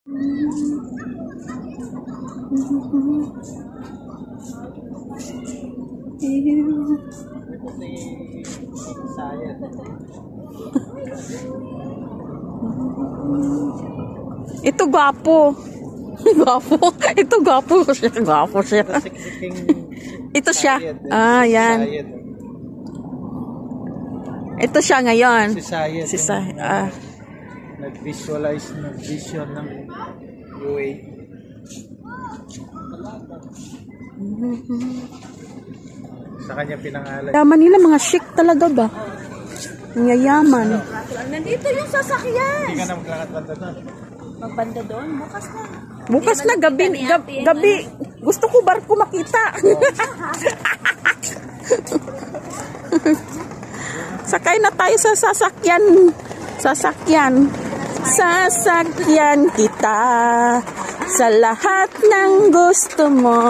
Ito gwapo. Gwapo. Ito gwapo siya. Gwapo siya. Ito siya. Ah, yan. Ito siya ngayon. Si Sayed. Si Sayed. Ah. Nag-visualize ng vision ng UA. Sa kanya pinangalan. Yaman nila, mga chic talaga ba? Ang yayaman. Nandito yung sasakyan. Hindi ka na maglakad banda doon. Magbanda doon, bukas na. Bukas na, gabi. Gabi. Gusto ko barko makita. Sakay na tayo sa sasakyan. Sasakyan. Sasakyan kita sa lahat ng gusto mo.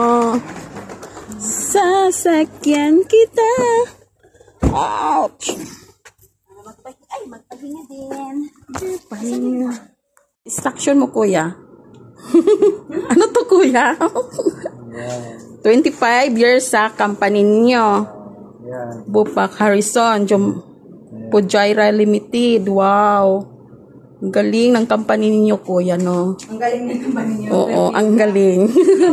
Sasakyan kita. Ouch! Ay, magpahinga din. Pahinga. Instruction mo, kuya. Ano to, kuya? 25 years sa company ninyo. Bupak Harrison, Pujaira Limited. Wow. Ang galing ng company ninyo, kuya, no? Ang galing ng company niyo. Oo, ang galing.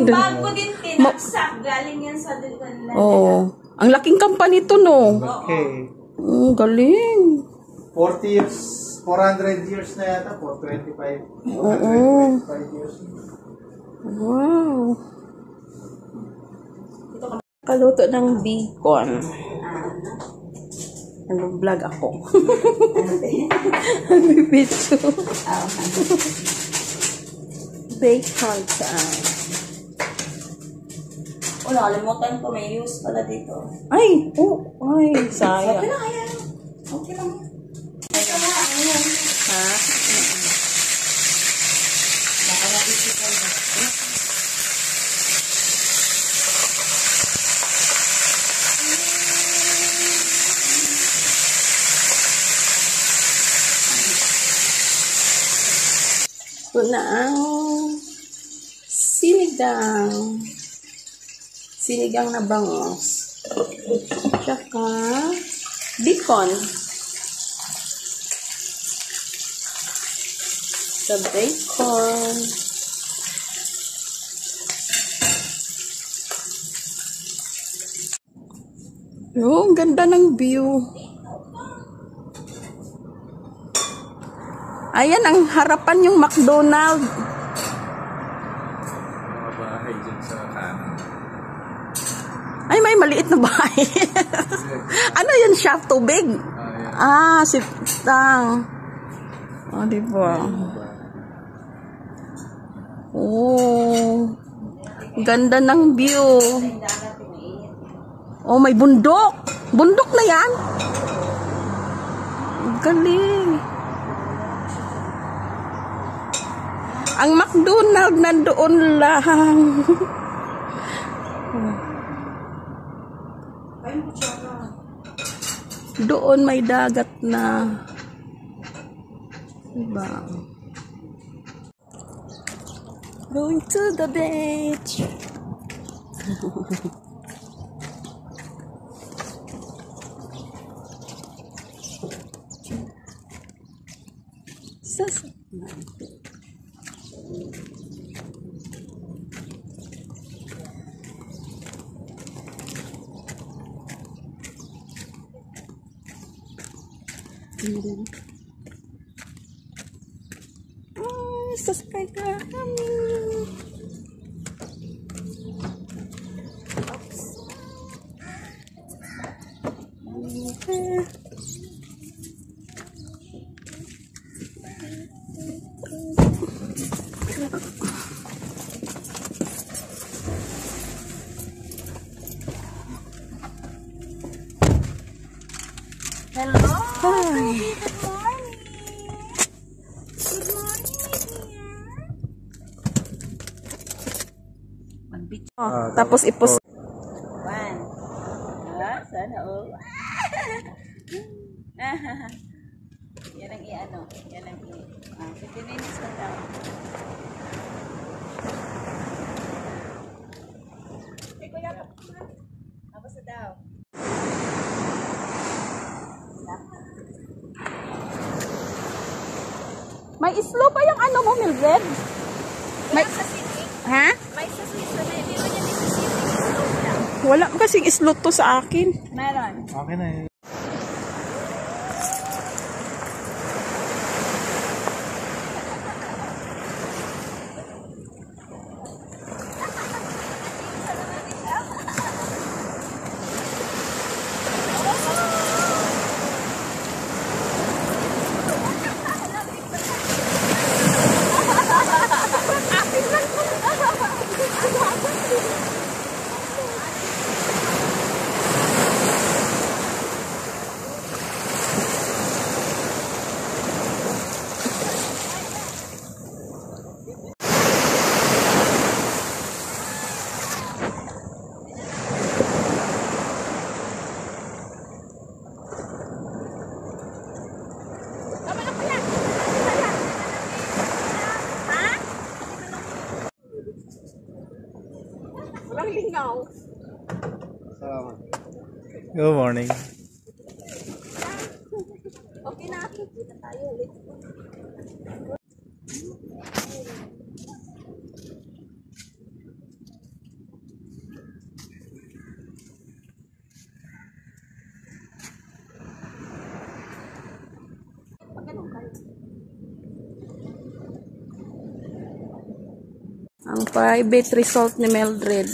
Bago din pinaksak. Galing yan sa Dukan. Oo. Ang laking company to, no? Okay. Galing. 40 years, 400 years na yata po, 25. Oo. 25 years. Wow. Kaluto ng bacon. Nag-vlog ako. Nag-video. Bacon time. Wala, kalimutan ko. May use pala dito. Ay! Oh! Ay! Sayang. Okay lang, ayan. Okay lang. Ha? Baka naisipan ko. Ito na ang sinigang. Sinigang na bangos. Tsaka bacon. Sa bacon. Oh, ang ganda ng view. Ayan, ang harapan yung McDonald's. Mga bahay dyan sa kanan. Ay, may maliit na bahay. Ano yun siya? Tubig? Ah, sitang. Oh, diba? Oh, ganda ng view. Oh, may bundok. Bundok na yan. Galing. Ang McDonald's nandoon lang. Doon may dagat na. Diba? Going to the beach. Sasakay ka kami. Hello. Hi. Good morning. Good morning, my dear. Oh, tapos ipos. One. Sana all. Yan ang i-ano. Yan ang i-. 15 minutes na daw. May slow pa yung ano mo, Mildred? May, ha? May sa Switzerland. Hindi mo niya dito slow. Wala kasing slow to sa akin. Meron. Okay na eh. Walang lingaw. Salamat. Good morning. Okay na, kita tayo ulit. Ang private result ni Mildred.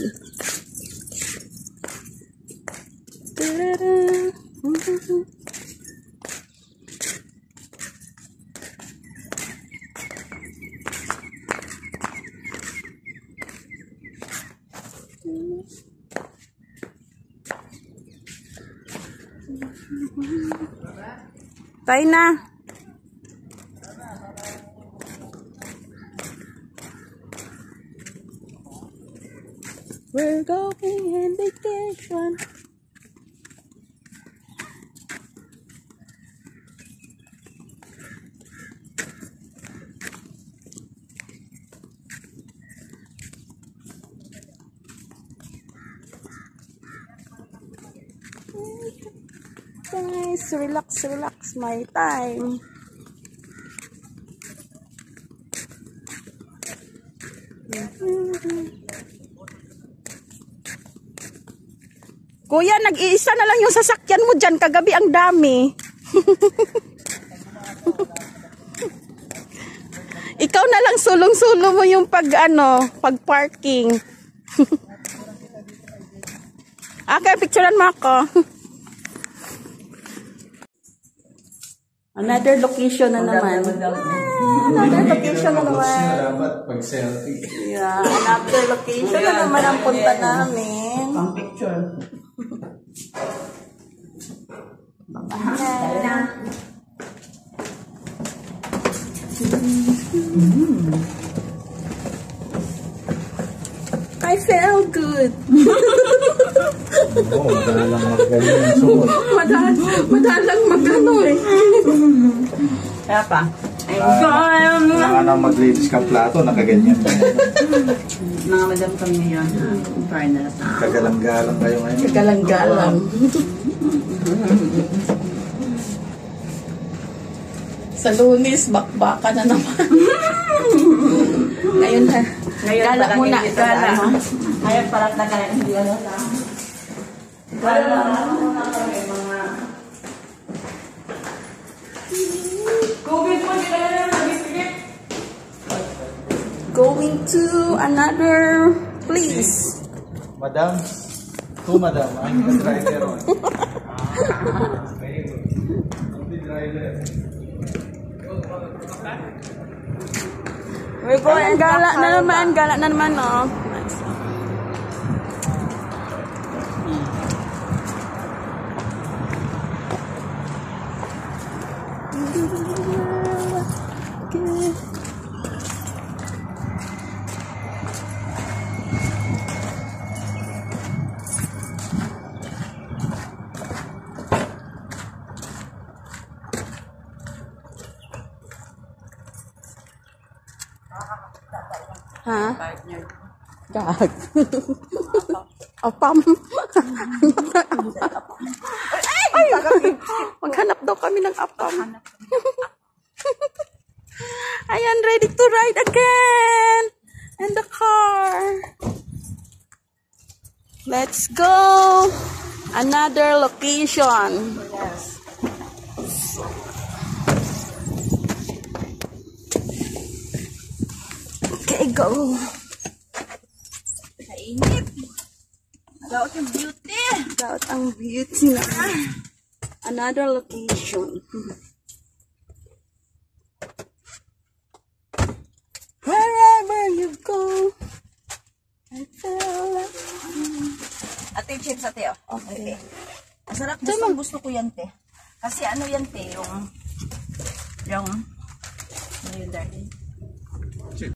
Tayo na. We're going on vacation. Guys, relax, relax, my time. Kuya, nag-iisa na lang yung sasakyan mo dyan. Kagabi ang dami. Ikaw na lang sulong-sulong mo yung pag-parking. Okay, picturean mo ako. Another location na naman. Another location na naman. Dapat pag-selfie. Yeah, another location na naman ang punta namin. Pang picture. I felt good. Oo, madalang mag-ganyan yung suot. Madalang mag-ano eh. Kaya pa. Mga mag-ladies ka plato, nakaganyan. Mga madam kami ngayon. Fairness. Kagalang-galang kayo ngayon. Kagalang-galang. Sa Lunes, bakbaka na naman. Ngayon na. Gala muna. Gala. Ngayon parang nagkaya. Hindi ano sa... Gala muna kami mga... COVID po, hindi ka na lang nag-isip. Going to another place. Madam, madam, I'm the driver. I'm the driver. We're going, gala na naman, oh. Ha? Gag. Apam. Ay! Maghanap daw kami ng apam. Ayan, ready to ride again. In the car. Let's go. Another location. Yes. Okay, go. Kainit. Laot yung beauty. Dapat ang beauty na. Another location. Wherever you go, I feel like... Ate, chips ate, oh. Okay. Masarap. Gusto ko yan, te. Kasi ano yan, te, yung ano yun, darling?